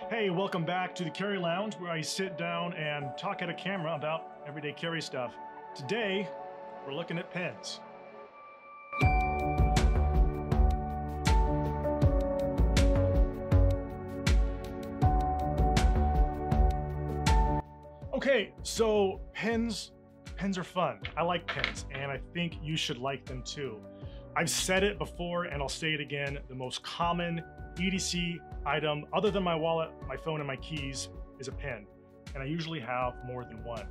Hey, welcome back to the Carry Lounge, where I sit down and talk at a camera about everyday carry stuff. Today, we're looking at pens. Okay, so pens are fun. I like pens, and I think you should like them too. I've said it before, and I'll say it again, the most common EDC item, other than my wallet, my phone, and my keys, is a pen. And I usually have more than one.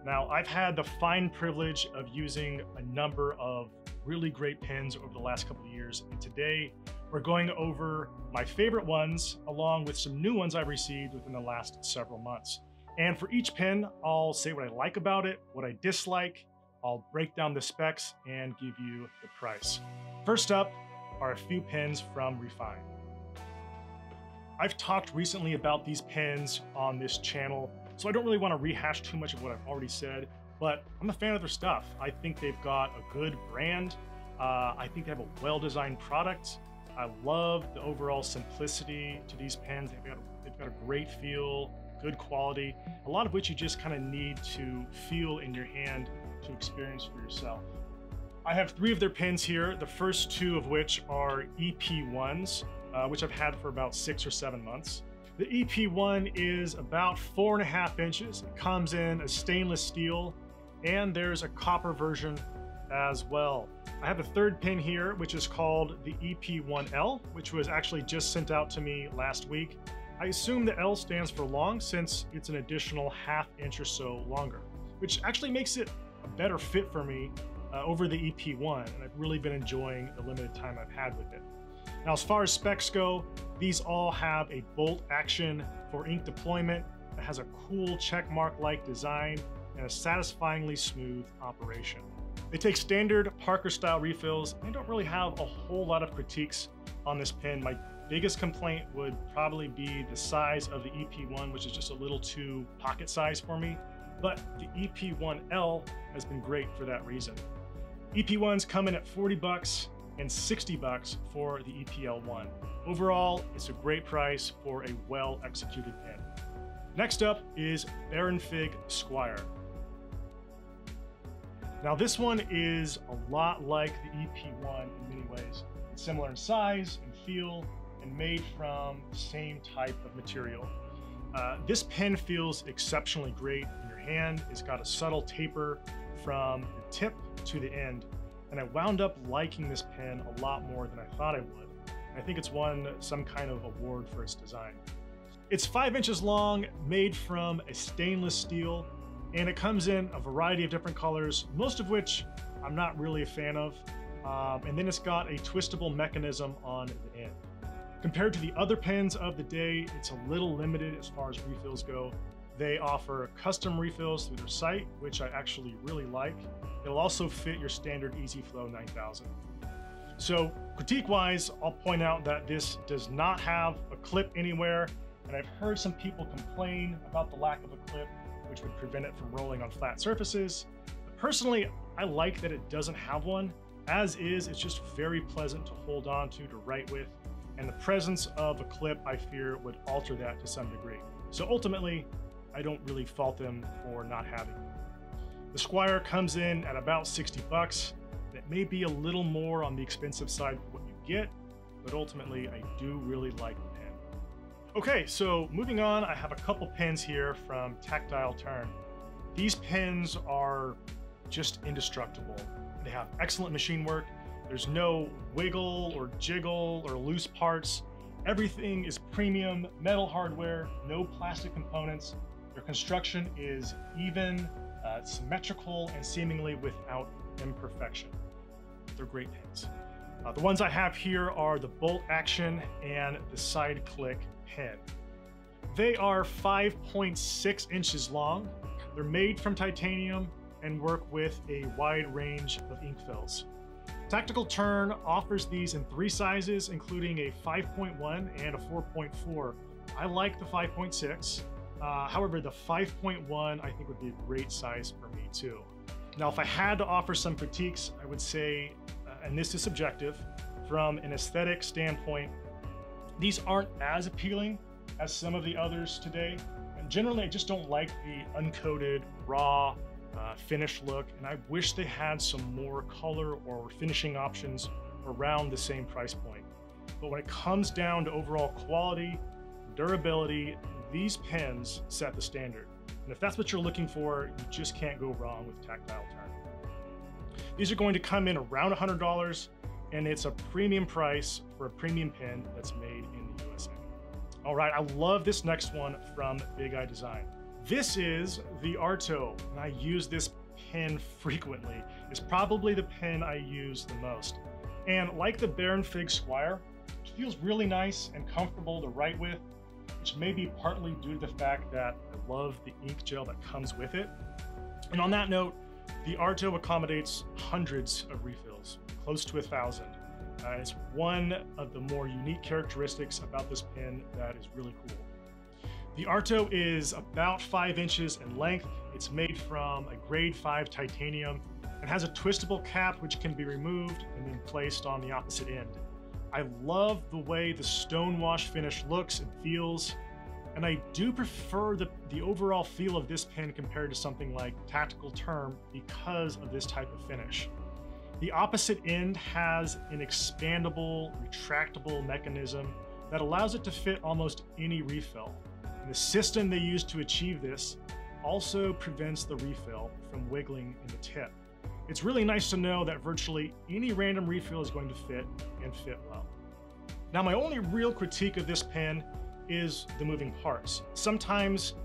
Now, I've had the fine privilege of using a number of really great pens over the last couple of years. And today, we're going over my favorite ones, along with some new ones I've received within the last several months. And for each pen, I'll say what I like about it, what I dislike, I'll break down the specs, and give you the price. First up are a few pens from Refyne. I've talked recently about these pens on this channel, so I don't really want to rehash too much of what I've already said, but I'm a fan of their stuff. I think they've got a good brand. I think they have a well-designed product. I love the overall simplicity to these pens. They've got a great feel, good quality, a lot of which you just kind of need to feel in your hand to experience for yourself. I have 3 of their pens here, the first 2 of which are EP1s, which I've had for about 6 or 7 months. The EP1 is about 4.5 inches. It comes in a stainless steel, and there's a copper version as well. I have a third pen here, which is called the EP1L, which was actually just sent out to me last week. I assume the L stands for long, since it's an additional 1/2 inch or so longer, which actually makes it a better fit for me over the EP1, and I've really been enjoying the limited time I've had with it. Now, as far as specs go, these all have a bolt action for ink deployment that has a cool checkmark-like design and a satisfyingly smooth operation. They take standard Parker-style refills and don't really have a whole lot of critiques on this pen. My biggest complaint would probably be the size of the EP1, which is just a little too pocket size for me, but the EP1L has been great for that reason. EP1s come in at $40 and $60 for the EPL1. Overall, it's a great price for a well-executed pen. Next up is Baronfig Squire. Now, this one is a lot like the EP1 in many ways. It's similar in size and feel and made from the same type of material. This pen feels exceptionally great in your hand. It's got a subtle taper from the tip to the end, and I wound up liking this pen a lot more than I thought I would. I think it's won some kind of award for its design. It's 5 inches long, made from a stainless steel, and it comes in a variety of different colors, most of which I'm not really a fan of. And then it's got a twistable mechanism on the end. Compared to the other pens of the day, it's a little limited as far as refills go. They offer custom refills through their site, which I actually really like. It'll also fit your standard EasyFlow 9000. So critique-wise, I'll point out that this does not have a clip anywhere, and I've heard some people complain about the lack of a clip, which would prevent it from rolling on flat surfaces. But personally, I like that it doesn't have one. As is, it's just very pleasant to hold on to write with, and the presence of a clip, I fear, would alter that to some degree. So ultimately, I don't really fault them for not having it. The Squire comes in at about $60. That may be a little more on the expensive side for what you get, but ultimately I do really like the pen. Okay, so moving on, I have a couple pens here from Tactile Turn. These pens are just indestructible. They have excellent machine work. There's no wiggle or jiggle or loose parts. Everything is premium metal hardware, no plastic components. Their construction is even, symmetrical, and seemingly without imperfection. They're great pens. The ones I have here are the bolt action and the side click pen. They are 5.6 inches long. They're made from titanium and work with a wide range of ink fills. Tactile Turn offers these in 3 sizes, including a 5.1 and a 4.4. I like the 5.6. However, the 5.1 I think would be a great size for me too. Now, if I had to offer some critiques, I would say, and this is subjective, from an aesthetic standpoint, these aren't as appealing as some of the others today. And generally, I just don't like the uncoated, raw, finished look, and I wish they had some more color or finishing options around the same price point. But when it comes down to overall quality, durability, these pens set the standard. And if that's what you're looking for, you just can't go wrong with Tactile Turn. These are going to come in around $100, and it's a premium price for a premium pen that's made in the USA. All right, I love this next one from BigiDesign. This is the Arto, and I use this pen frequently. It's probably the pen I use the most. And like the Baronfig Squire, it feels really nice and comfortable to write with, which may be partly due to the fact that I love the ink gel that comes with it. And on that note, the Arto accommodates hundreds of refills, close to 1,000. It's one of the more unique characteristics about this pen that is really cool. The Arto is about 5 inches in length. It's made from a grade 5 titanium and has a twistable cap which can be removed and then placed on the opposite end. I love the way the stonewash finish looks and feels, and I do prefer the overall feel of this pen compared to something like Tactile Turn because of this type of finish. The opposite end has an expandable, retractable mechanism that allows it to fit almost any refill. And the system they use to achieve this also prevents the refill from wiggling in the tip. It's really nice to know that virtually any random refill is going to fit and fit well. Now, my only real critique of this pen is the moving parts. Sometimes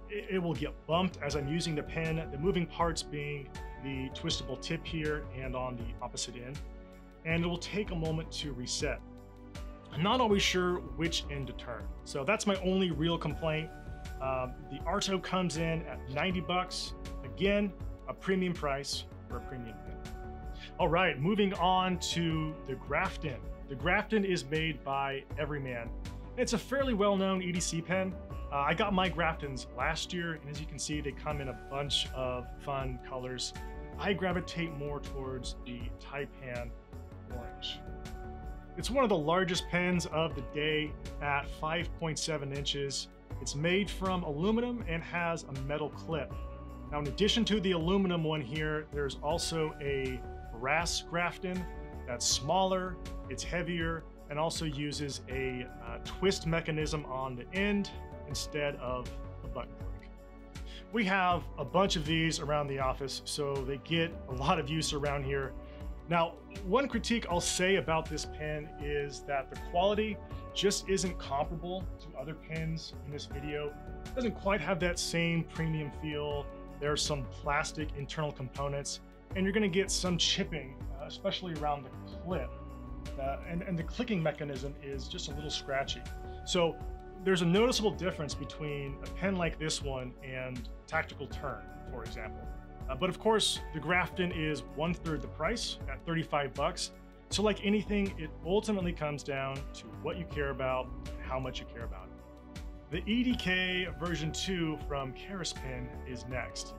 it will get bumped as I'm using the pen, the moving parts being the twistable tip here and on the opposite end, and it will take a moment to reset. I'm not always sure which end to turn, so that's my only real complaint. The Arto comes in at 90 bucks. Again, a premium price for a premium pen. All right, moving on to the Grafton. The Grafton is made by Everyman. It's a fairly well-known EDC pen. I got my Graftons last year, and as you can see, they come in a bunch of fun colors. I gravitate more towards the Taipan orange. It's one of the largest pens of the day at 5.7 inches. It's made from aluminum and has a metal clip. Now, in addition to the aluminum one here, there's also a brass Grafton that's smaller, it's heavier, and also uses a twist mechanism on the end instead of a button click. We have a bunch of these around the office, so they get a lot of use around here. Now, one critique I'll say about this pen is that the quality just isn't comparable to other pens in this video. It doesn't quite have that same premium feel. There are some plastic internal components, and you're going to get some chipping, especially around the clip. And the clicking mechanism is just a little scratchy. So there's a noticeable difference between a pen like this one and Tactile Turn, for example. But of course, the Grafton is 1/3 the price at 35 bucks. So like anything, it ultimately comes down to what you care about and how much you care about it. The EDK version 2 from Keras Pen is next.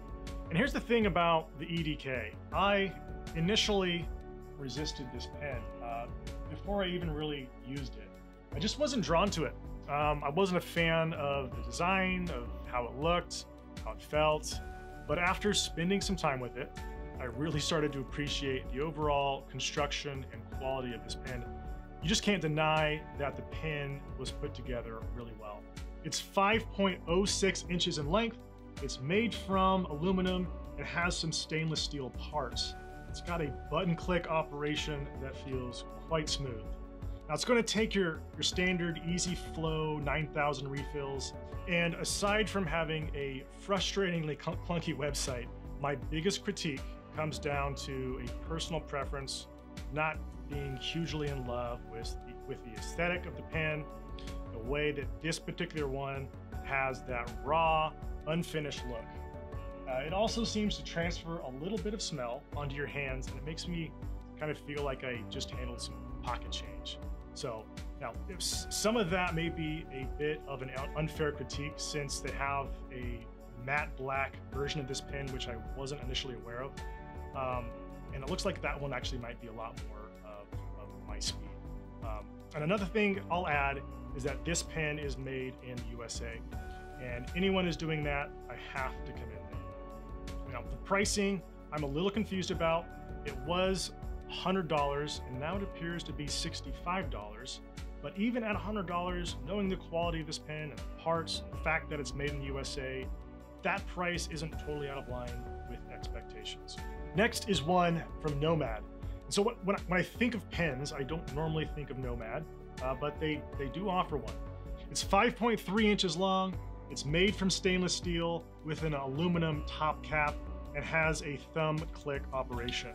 And here's the thing about the EDK. I initially resisted this pen before I even really used it. I just wasn't drawn to it. I wasn't a fan of the design, of how it looked, how it felt. But after spending some time with it, I really started to appreciate the overall construction and quality of this pen. You just can't deny that the pen was put together really well. It's 5.06 inches in length. It's made from aluminum and has some stainless steel parts. It's got a button click operation that feels quite smooth. Now, it's going to take your standard easy flow 9,000 refills. And aside from having a frustratingly clunky website, my biggest critique comes down to a personal preference, not being hugely in love with the aesthetic of the pen, the way that this particular one has that raw, unfinished look. It also seems to transfer a little bit of smell onto your hands, and it makes me kind of feel like I just handled some pocket change. So now, if some of that may be a bit of an unfair critique since they have a matte black version of this pen, which I wasn't initially aware of. And it looks like that one actually might be a lot more of my speed. And another thing I'll add is that this pen is made in the USA. And anyone who's doing that, I have to commend them. Now, the pricing, I'm a little confused about. It was $100, and now it appears to be $65. But even at $100, knowing the quality of this pen and the parts, the fact that it's made in the USA, that price isn't totally out of line with expectations. Next is one from Nomad. So when I think of pens, I don't normally think of Nomad, but they do offer one. It's 5.3 inches long. It's made from stainless steel with an aluminum top cap and has a thumb click operation.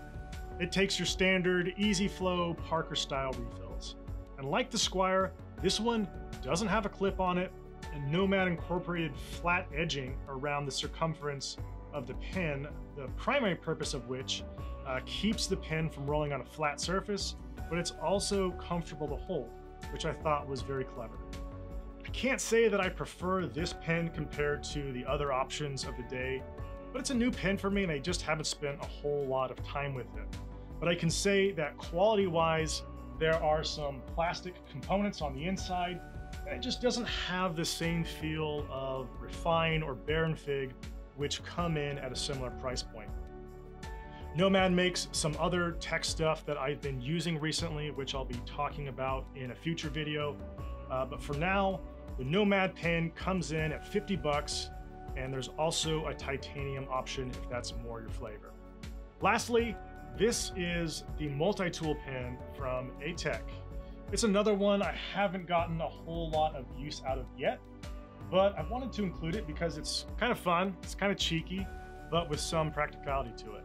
It takes your standard easy flow Parker style refills. And like the Squire, this one doesn't have a clip on it, and Nomad incorporated flat edging around the circumference of the pen, the primary purpose of which keeps the pen from rolling on a flat surface, but it's also comfortable to hold, which I thought was very clever. I can't say that I prefer this pen compared to the other options of the day, but it's a new pen for me and I just haven't spent a whole lot of time with it. But I can say that quality-wise, there are some plastic components on the inside, and it just doesn't have the same feel of Refyne or Baronfig, which come in at a similar price point. Nomad makes some other tech stuff that I've been using recently, which I'll be talking about in a future video. But for now, the Nomad pen comes in at 50 bucks, and there's also a titanium option if that's more your flavor. Lastly, this is the multi-tool pen from ATech. It's another one I haven't gotten a whole lot of use out of yet, but I wanted to include it because it's kind of fun, it's kind of cheeky, but with some practicality to it.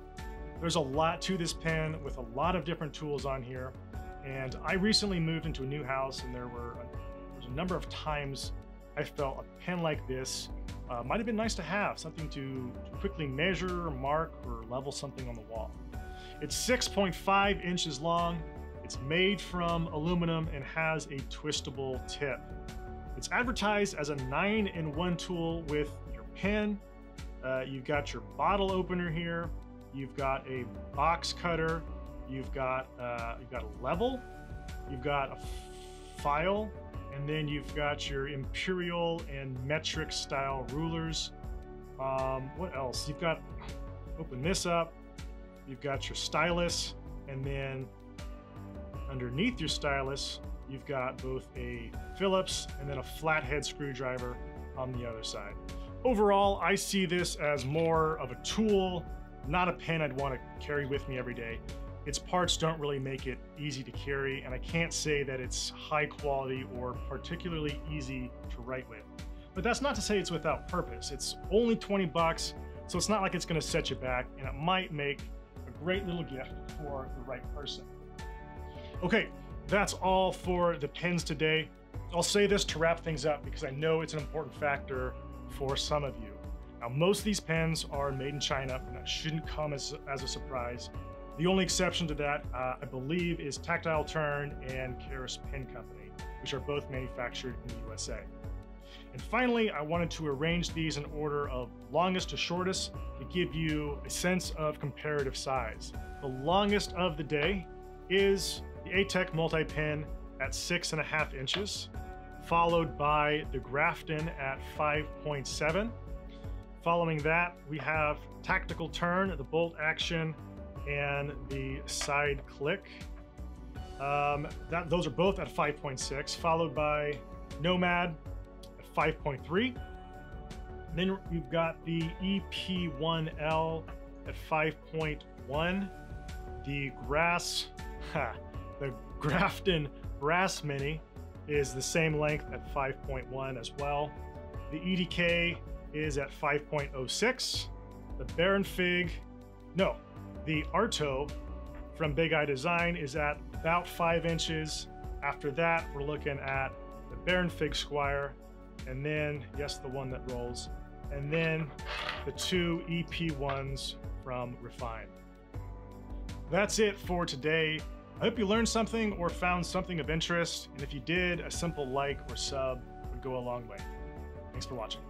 There's a lot to this pen with a lot of different tools on here, and I recently moved into a new house, and there's a number of times I felt a pen like this might have been nice to have, something to quickly measure, mark, or level something on the wall. It's 6.5 inches long, it's made from aluminum and has a twistable tip. It's advertised as a 9-in-1 tool with your pen. You've got your bottle opener here. You've got a box cutter. You've got a level. You've got a file, and then you've got your imperial and metric style rulers. What else? You've got, open this up. You've got your stylus, and then underneath your stylus, you've got both a Phillips and then a flathead screwdriver on the other side. Overall, I see this as more of a tool, not a pen I'd want to carry with me every day. Its parts don't really make it easy to carry, and I can't say that it's high quality or particularly easy to write with. But that's not to say it's without purpose. It's only 20 bucks, so it's not like it's going to set you back, and it might make a great little gift for the right person. Okay, that's all for the pens today. I'll say this to wrap things up because I know it's an important factor for some of you. Now, most of these pens are made in China, and that shouldn't come as a surprise. The only exception to that, I believe, is Tactile Turn and Karis Pen Company, which are both manufactured in the USA. And finally, I wanted to arrange these in order of longest to shortest to give you a sense of comparative size. The longest of the day is the ATech multi-pen at 6.5 inches, followed by the Grafton at 5.7. Following that, we have Tactile Turn, the bolt action, and the side click. Those are both at 5.6, followed by Nomad at 5.3. Then we've got the EP1L at 5.1. The Grafton Brass Mini is the same length at 5.1 as well. The EDK is at 5.06. The Baronfig, no, the Arto from BigiDesign is at about 5 inches. After that, we're looking at the Baronfig Squire, and then, yes, the one that rolls, and then the two EP1s from Refyne. That's it for today. I hope you learned something or found something of interest, and if you did, a simple like or sub would go a long way. Thanks for watching.